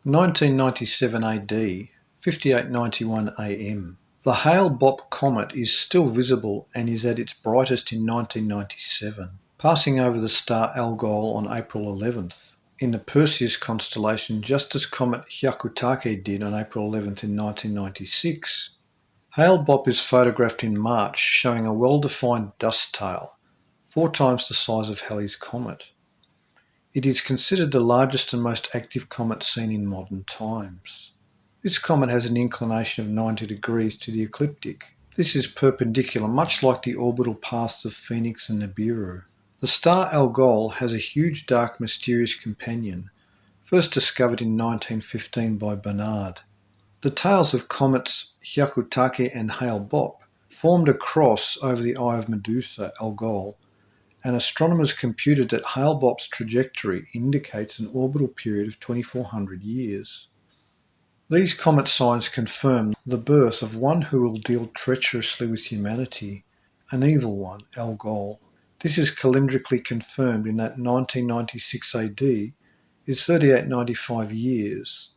1997 AD, 5891 AM. The Hale-Bopp comet is still visible and is at its brightest in 1997, passing over the star Algol on April 11th. In the Perseus constellation, just as comet Hyakutake did on April 11th in 1996. Hale-Bopp is photographed in March, showing a well-defined dust tail, 4 times the size of Halley's Comet. It is considered the largest and most active comet seen in modern times. This comet has an inclination of 90 degrees to the ecliptic. This is perpendicular, much like the orbital paths of Phoenix and Nibiru. The star Algol has a huge, dark, mysterious companion, first discovered in 1915 by Barnard. The tails of comets Hyakutake and Hale-Bopp formed a cross over the eye of Medusa, Algol, and astronomers computed that Hale-Bopp's trajectory indicates an orbital period of 2400 years. These comet signs confirm the birth of one who will deal treacherously with humanity, an evil one, Algol. This is calendrically confirmed in that 1996 AD is 3895 years,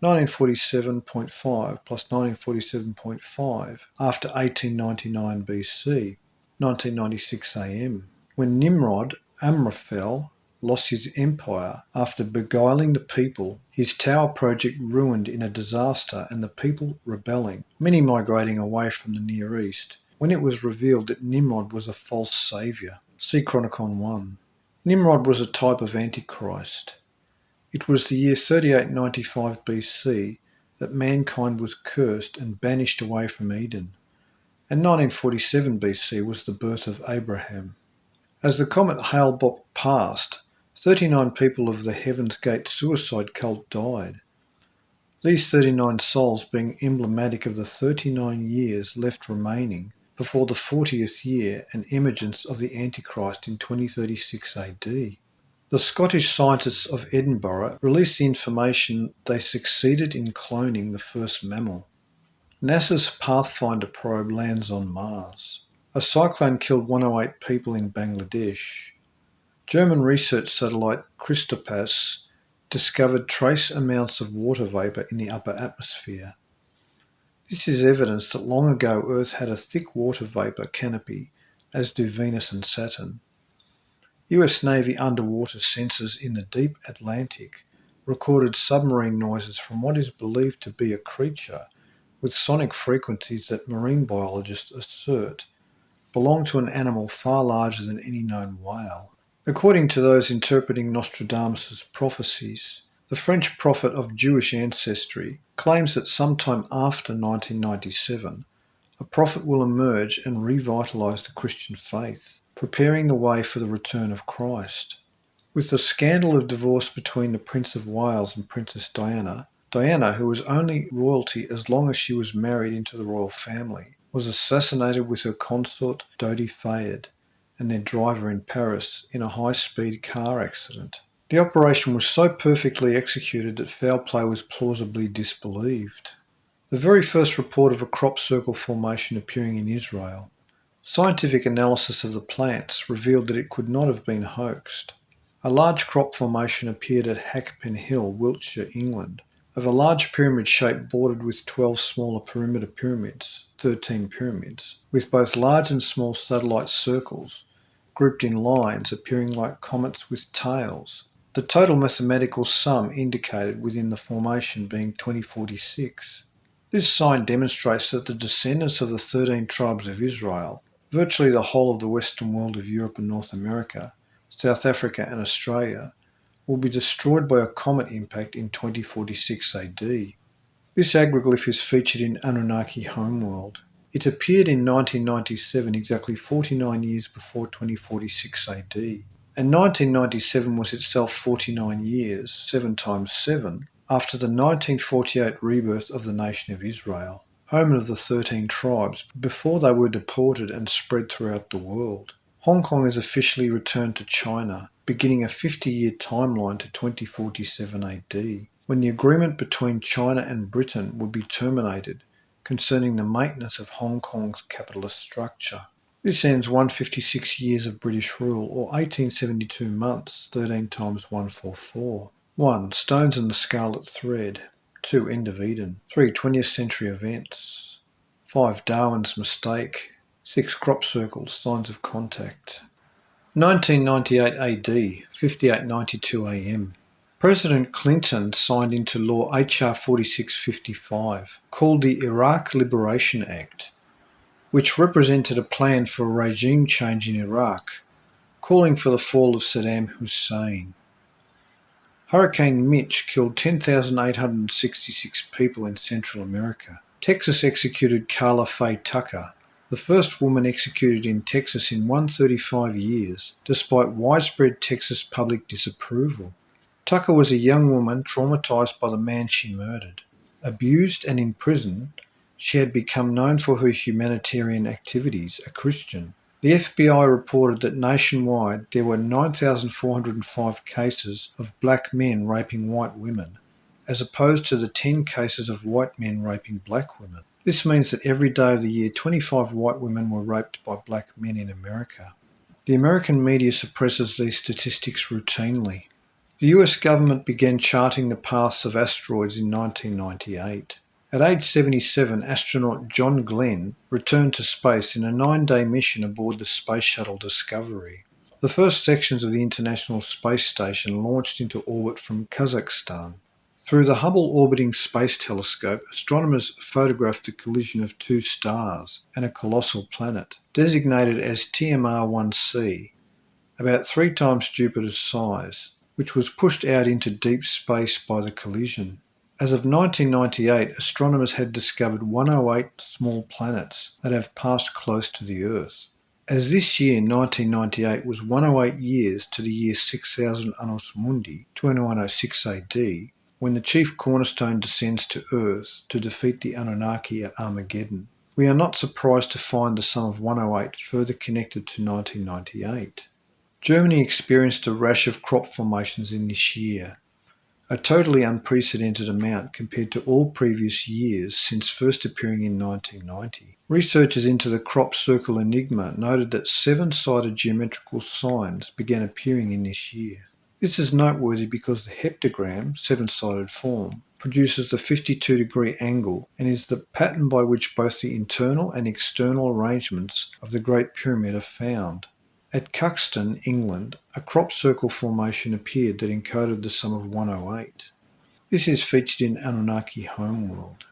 1947.5 plus 1947.5 after 1899 BC, 1996 AM, when Nimrod, Amraphel, lost his empire after beguiling the people, his tower project ruined in a disaster and the people rebelling, many migrating away from the Near East, when it was revealed that Nimrod was a false saviour. See CHRONICON 1. Nimrod was a type of Antichrist. It was the year 3895 BC that mankind was cursed and banished away from Eden, and 1947 BC was the birth of Abraham. As the comet Hale-Bopp passed, 39 people of the Heaven's Gate suicide cult died, these 39 souls being emblematic of the 39 years left remaining before the 40th year and emergence of the Antichrist in 2036 AD. The Scottish scientists of Edinburgh released the information they succeeded in cloning the first mammal. NASA's Pathfinder probe lands on Mars. A cyclone killed 108 people in Bangladesh. German research satellite Christopass discovered trace amounts of water vapour in the upper atmosphere. This is evidence that long ago Earth had a thick water vapour canopy, as do Venus and Saturn. US Navy underwater sensors in the deep Atlantic recorded submarine noises from what is believed to be a creature with sonic frequencies that marine biologists assert belong to an animal far larger than any known whale. According to those interpreting Nostradamus' prophecies, the French prophet of Jewish ancestry claims that sometime after 1997, a prophet will emerge and revitalise the Christian faith, preparing the way for the return of Christ. With the scandal of divorce between the Prince of Wales and Princess Diana, who was only royalty as long as she was married into the royal family, was assassinated with her consort Dodi Fayed and their driver in Paris in a high-speed car accident. The operation was so perfectly executed that foul play was plausibly disbelieved. The very first report of a crop circle formation appearing in Israel. Scientific analysis of the plants revealed that it could not have been hoaxed. A large crop formation appeared at Hackpen Hill, Wiltshire, England, of a large pyramid shape bordered with 12 smaller perimeter pyramids, 13 pyramids, with both large and small satellite circles, grouped in lines appearing like comets with tails. The total mathematical sum indicated within the formation being 2046. This sign demonstrates that the descendants of the 13 tribes of Israel, virtually the whole of the western world of Europe and North America, South Africa and Australia, will be destroyed by a comet impact in 2046 AD. This agroglyph is featured in Anunnaki Homeworld. It appeared in 1997, exactly 49 years before 2046 AD, and 1997 was itself 49 years, 7 times 7, after the 1948 rebirth of the nation of Israel, home of the 13 tribes, before they were deported and spread throughout the world. Hong Kong is officially returned to China, beginning a 50-year timeline to 2047 AD, when the agreement between China and Britain would be terminated concerning the maintenance of Hong Kong's capitalist structure. This ends 156 years of British rule, or 1872 months, 13 times 144. 1. Stones and the Scarlet Thread. 2. End of Eden. 3. 20th Century Events. 5. Darwin's Mistake. 6. Crop Circles, Signs of Contact. 1998 AD, 5892 AM. President Clinton signed into law HR 4655, called the Iraq Liberation Act, which represented a plan for a regime change in Iraq, calling for the fall of Saddam Hussein. Hurricane Mitch killed 10,866 people in Central America. Texas executed Carla Faye Tucker, the first woman executed in Texas in 135 years, despite widespread Texas public disapproval. Tucker was a young woman traumatized by the man she murdered. Abused and imprisoned, she had become known for her humanitarian activities, a Christian. The FBI reported that nationwide there were 9,405 cases of black men raping white women, as opposed to the 10 cases of white men raping black women. This means that every day of the year 25 white women were raped by black men in America. The American media suppresses these statistics routinely. The US government began charting the paths of asteroids in 1998. At age 77, astronaut John Glenn returned to space in a 9-day mission aboard the Space Shuttle Discovery. The first sections of the International Space Station launched into orbit from Kazakhstan. Through the Hubble Orbiting Space Telescope, astronomers photographed the collision of 2 stars and a colossal planet, designated as TMR-1c, about 3 times Jupiter's size, which was pushed out into deep space by the collision. As of 1998, astronomers had discovered 108 small planets that have passed close to the Earth. As this year, 1998, was 108 years to the year 6000 Annus Mundi, 2106 AD, when the chief cornerstone descends to Earth to defeat the Anunnaki at Armageddon, we are not surprised to find the sum of 108 further connected to 1998. Germany experienced a rash of crop formations in this year, a totally unprecedented amount compared to all previous years since first appearing in 1990. Researchers into the crop circle enigma noted that 7-sided geometrical signs began appearing in this year. This is noteworthy because the heptagram, 7-sided form, produces the 52-degree angle and is the pattern by which both the internal and external arrangements of the Great Pyramid are found. At Cuxton, England, a crop circle formation appeared that encoded the sum of 108. This is featured in Anunnaki Homeworld.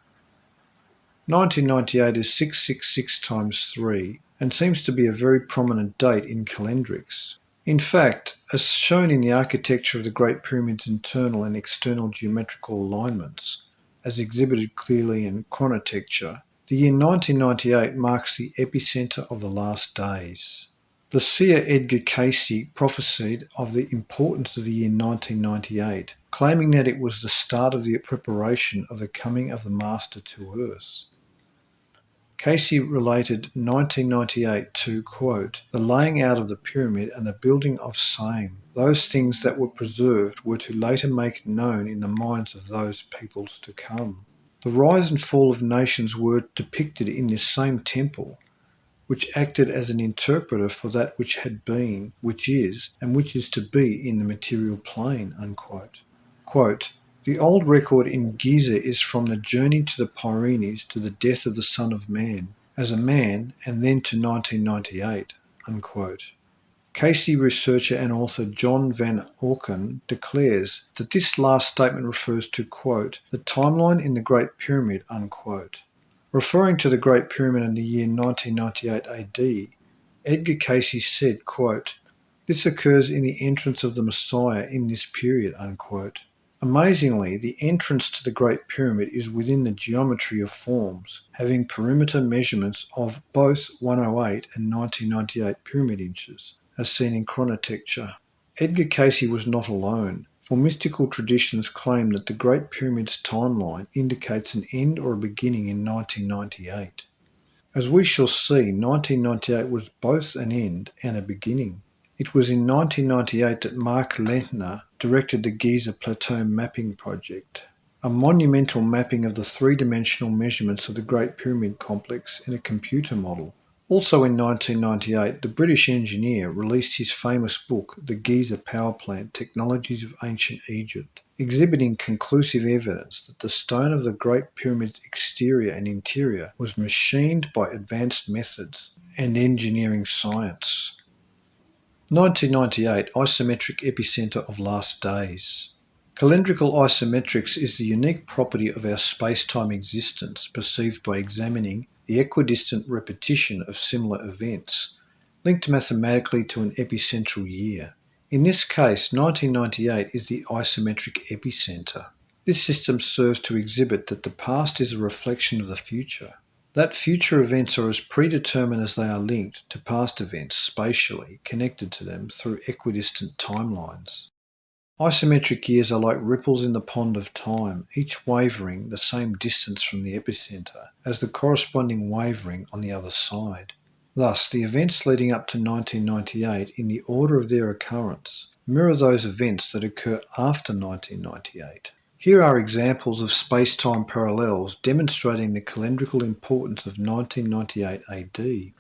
1998 is 666 times 3 and seems to be a very prominent date in calendrics. In fact, as shown in the architecture of the Great Pyramid's internal and external geometrical alignments, as exhibited clearly in chronotecture, the year 1998 marks the epicenter of the last days. The seer Edgar Cayce prophesied of the importance of the year 1998, claiming that it was the start of the preparation of the coming of the Master to Earth. Cayce related 1998 to, quote, the laying out of the pyramid and the building of same. Those things that were preserved were to later make known in the minds of those peoples to come. The rise and fall of nations were depicted in this same temple, which acted as an interpreter for that which had been, which is, and which is to be in the material plane, unquote. Quote, the old record in Giza is from the journey to the Pyrenees to the death of the Son of Man, as a man, and then to 1998, unquote. Cayce researcher and author John Van Auken declares that this last statement refers to, quote, the timeline in the Great Pyramid, unquote. Referring to the Great Pyramid in the year 1998 AD, Edgar Cayce said, quote, this occurs in the entrance of the Messiah in this period, unquote. Amazingly, the entrance to the Great Pyramid is within the geometry of forms, having perimeter measurements of both 108 and 1998 pyramid inches, as seen in chronotecture. Edgar Cayce was not alone, for mystical traditions claim that the Great Pyramid's timeline indicates an end or a beginning in 1998. As we shall see, 1998 was both an end and a beginning. It was in 1998 that Mark Lentner directed the Giza Plateau Mapping Project, a monumental mapping of the 3-dimensional measurements of the Great Pyramid complex in a computer model. Also in 1998, the British engineer released his famous book, The Giza Power Plant: Technologies of Ancient Egypt, exhibiting conclusive evidence that the stone of the Great Pyramid's exterior and interior was machined by advanced methods and engineering science. 1998, Isometric Epicenter of Last Days. Calendrical isometrics is the unique property of our space-time existence perceived by examining the equidistant repetition of similar events, linked mathematically to an epicentral year. In this case, 1998 is the isometric epicenter. This system serves to exhibit that the past is a reflection of the future, that future events are as predetermined as they are linked to past events spatially connected to them through equidistant timelines. Isometric years are like ripples in the pond of time, each wavering the same distance from the epicenter as the corresponding wavering on the other side. Thus, the events leading up to 1998 in the order of their occurrence mirror those events that occur after 1998. Here are examples of space-time parallels demonstrating the calendrical importance of 1998 AD.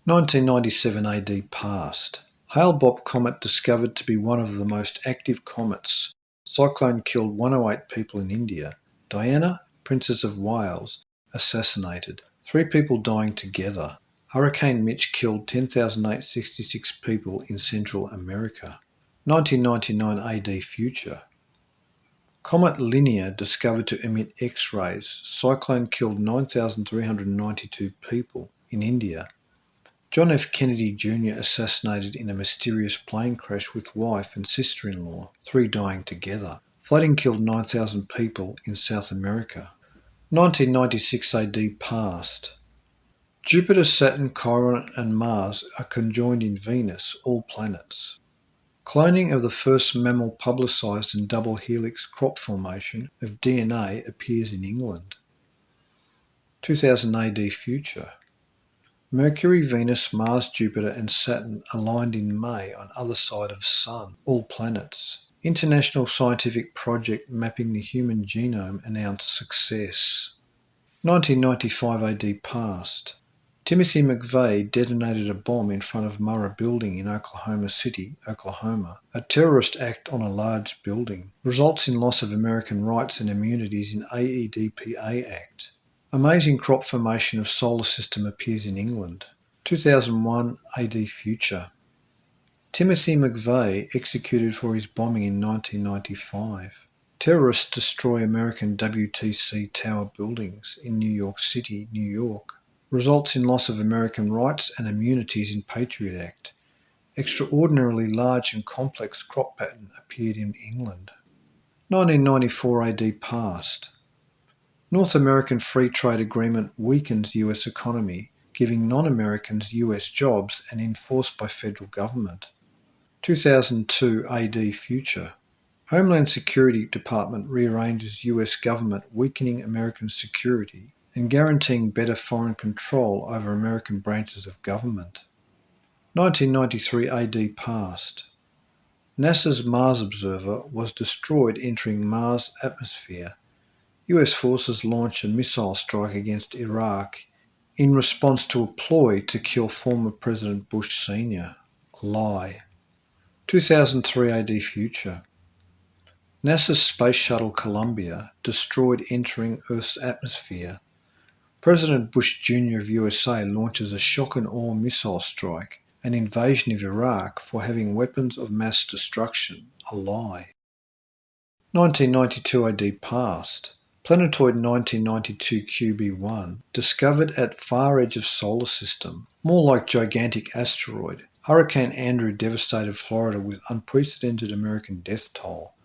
1997 AD past. Hale-Bopp comet discovered to be one of the most active comets. Cyclone killed 108 people in India. Diana, Princess of Wales, assassinated. 3 people dying together. Hurricane Mitch killed 10,866 people in Central America. 1999 AD future. Comet Linear discovered to emit X-rays. Cyclone killed 9,392 people in India. John F. Kennedy Jr. assassinated in a mysterious plane crash with wife and sister-in-law, 3 dying together. Flooding killed 9,000 people in South America. 1996 AD past. Jupiter, Saturn, Chiron and Mars are conjoined in Venus, all planets. Cloning of the first mammal publicised in double helix crop formation of DNA appears in England. 2000 AD future. Mercury, Venus, Mars, Jupiter and Saturn aligned in May on other side of Sun, all planets. International scientific project mapping the human genome announced success. 1995 AD past. Timothy McVeigh detonated a bomb in front of Murrah Building in Oklahoma City, Oklahoma. A terrorist act on a large building results in loss of American rights and immunities in AEDPA Act. Amazing crop formation of solar system appears in England. 2001 AD future. Timothy McVeigh executed for his bombing in 1995. Terrorists destroy American WTC tower buildings in New York City, New York. Results in loss of American rights and immunities in Patriot Act. Extraordinarily large and complex crop pattern appeared in England. 1994 AD past. North American Free Trade Agreement weakens US economy, giving non-Americans US jobs and enforced by federal government. 2002 AD future. Homeland Security Department rearranges US government, weakening American security and guaranteeing better foreign control over American branches of government. 1993 AD past. NASA's Mars Observer was destroyed entering Mars' atmosphere. US forces launched a missile strike against Iraq in response to a ploy to kill former President Bush Sr. A lie. 2003 AD future. NASA's Space Shuttle Columbia destroyed entering Earth's atmosphere. President Bush Jr. of USA launches a shock and awe missile strike, an invasion of Iraq for having weapons of mass destruction. A lie. 1992 AD past. Planetoid 1992 QB1, discovered at far edge of solar system, more like gigantic asteroid. Hurricane Andrew devastated Florida with unprecedented American death toll.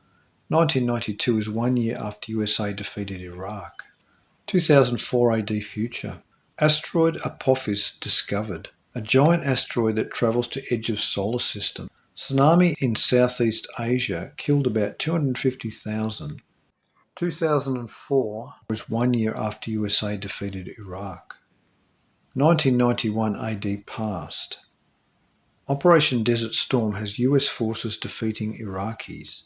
1992 is 1 year after USA defeated Iraq. 2004 AD future. Asteroid Apophis discovered, a giant asteroid that travels to edge of solar system. Tsunami in Southeast Asia killed about 250,000. 2004 was 1 year after USA defeated Iraq. 1991 AD past. Operation Desert Storm has US forces defeating Iraqis.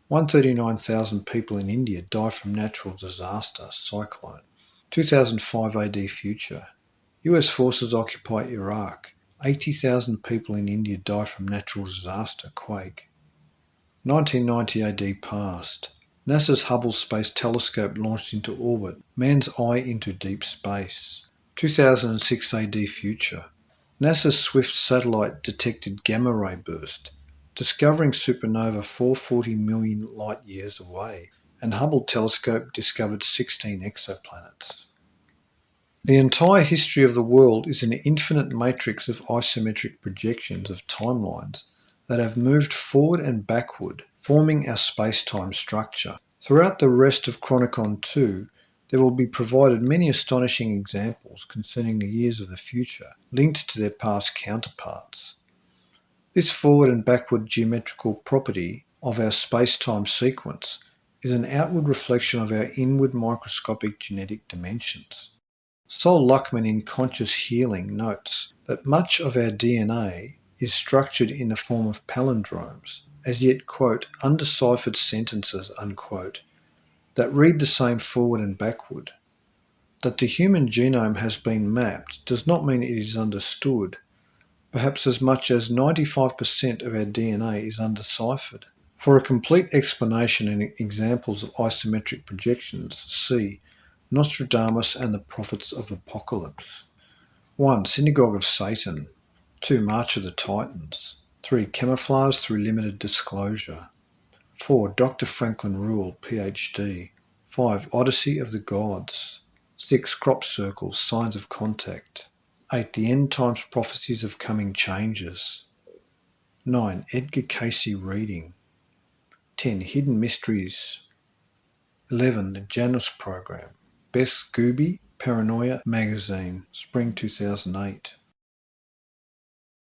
139,000 people in India die from natural disaster, cyclone. 2005 AD future. US forces occupy Iraq. 80,000 people in India die from natural disaster, quake. 1990 AD passed. NASA's Hubble Space Telescope launched into orbit. Man's eye into deep space. 2006 AD future. NASA's Swift satellite detected gamma ray burst, discovering supernova 440 million light years away, and Hubble telescope discovered 16 exoplanets. The entire history of the world is an infinite matrix of isometric projections of timelines that have moved forward and backward, forming our space-time structure. Throughout the rest of CHRONICON 2, there will be provided many astonishing examples concerning the years of the future, linked to their past counterparts. This forward and backward geometrical property of our space-time sequence is an outward reflection of our inward microscopic genetic dimensions. Sol Luckman in Conscious Healing notes that much of our DNA is structured in the form of palindromes, as yet, quote, undeciphered sentences, unquote, that read the same forward and backward. That the human genome has been mapped does not mean it is understood. Perhaps as much as 95% of our DNA is undeciphered. For a complete explanation and examples of isometric projections, see Nostradamus and the Prophets of Apocalypse. 1. Synagogue of Satan. 2. March of the Titans. 3. Camouflage through limited disclosure. 4. Dr. Franklin Rule, Ph.D. 5. Odyssey of the Gods. 6. Crop circles, signs of contact. 8. The end times prophecies of coming changes. 9. Edgar Cayce reading. 10. Hidden mysteries. 11. The Janus program. Beth Gooby, Paranoia Magazine, Spring 2008.